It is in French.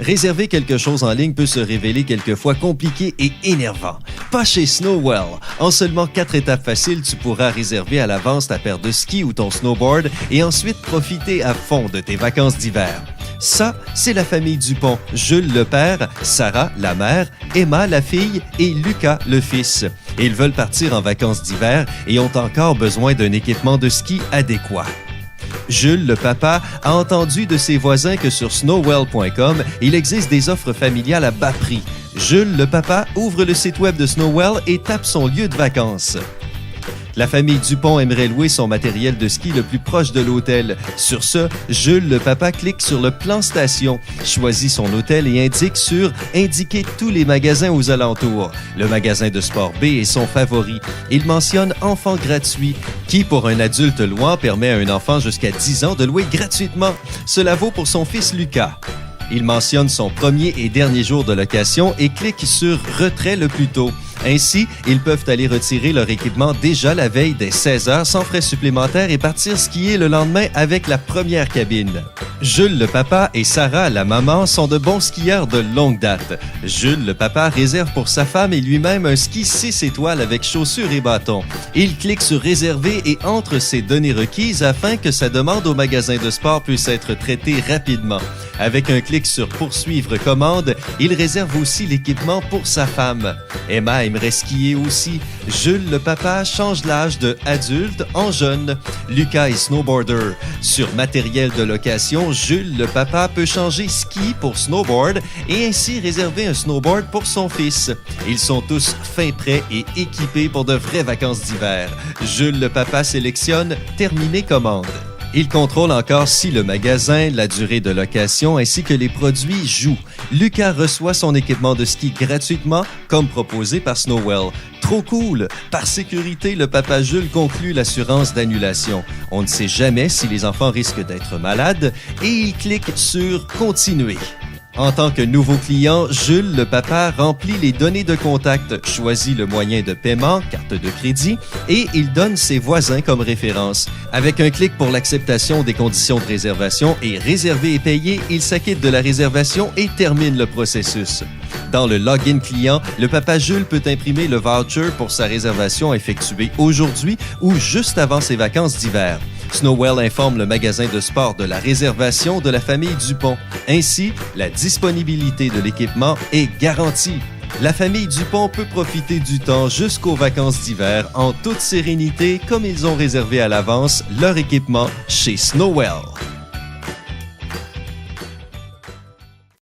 Réserver quelque chose en ligne peut se révéler quelquefois compliqué et énervant. Pas chez Snowwell. En seulement 4 étapes faciles, tu pourras réserver à l'avance ta paire de skis ou ton snowboard et ensuite profiter à fond de tes vacances d'hiver. Ça, c'est la famille Dupont. Jules le père, Sarah la mère, Emma la fille et Lucas le fils. Ils veulent partir en vacances d'hiver et ont encore besoin d'un équipement de ski adéquat. Jules, le papa, a entendu de ses voisins que sur snowwell.com, il existe des offres familiales à bas prix. Jules, le papa, ouvre le site web de Snowwell et tape son lieu de vacances. La famille Dupont aimerait louer son matériel de ski le plus proche de l'hôtel. Sur ce, Jules, le papa, clique sur le plan station, choisit son hôtel et indique sur « Indiquer tous les magasins aux alentours ». Le magasin de sport B est son favori. Il mentionne « Enfant gratuit », qui, pour un adulte louant, permet à un enfant jusqu'à 10 ans de louer gratuitement. Cela vaut pour son fils Lucas. Il mentionne son premier et dernier jour de location et clique sur « Retrait le plus tôt ». Ainsi, ils peuvent aller retirer leur équipement déjà la veille dès 16h sans frais supplémentaires et partir skier le lendemain avec la première cabine. Jules le papa et Sarah la maman sont de bons skieurs de longue date. Jules le papa réserve pour sa femme et lui-même un ski 6 étoiles avec chaussures et bâtons. Il clique sur réserver et entre ses données requises afin que sa demande au magasin de sport puisse être traitée rapidement. Avec un clic sur poursuivre commande, il réserve aussi l'équipement pour sa femme. Emma aimerait skier aussi. Jules le papa change l'âge de adulte en jeune. Lucas est snowboarder. Sur matériel de location, Jules le papa peut changer ski pour snowboard et ainsi réserver un snowboard pour son fils. Ils sont tous fin prêts et équipés pour de vraies vacances d'hiver. Jules le papa sélectionne terminer commande. Il contrôle encore si le magasin, la durée de location ainsi que les produits jouent. Lucas reçoit son équipement de ski gratuitement, comme proposé par Snowwell. Trop cool! Par sécurité, le papa Jules conclut l'assurance d'annulation. On ne sait jamais si les enfants risquent d'être malades et il clique sur « Continuer ». En tant que nouveau client, Jules, le papa, remplit les données de contact, choisit le moyen de paiement, carte de crédit, et il donne ses voisins comme référence. Avec un clic pour l'acceptation des conditions de réservation et réserver et payer, il s'acquitte de la réservation et termine le processus. Dans le login client, le papa Jules peut imprimer le voucher pour sa réservation effectuée aujourd'hui ou juste avant ses vacances d'hiver. Snowwell informe le magasin de sport de la réservation de la famille Dupont. Ainsi, la disponibilité de l'équipement est garantie. La famille Dupont peut profiter du temps jusqu'aux vacances d'hiver en toute sérénité comme ils ont réservé à l'avance leur équipement chez Snowwell.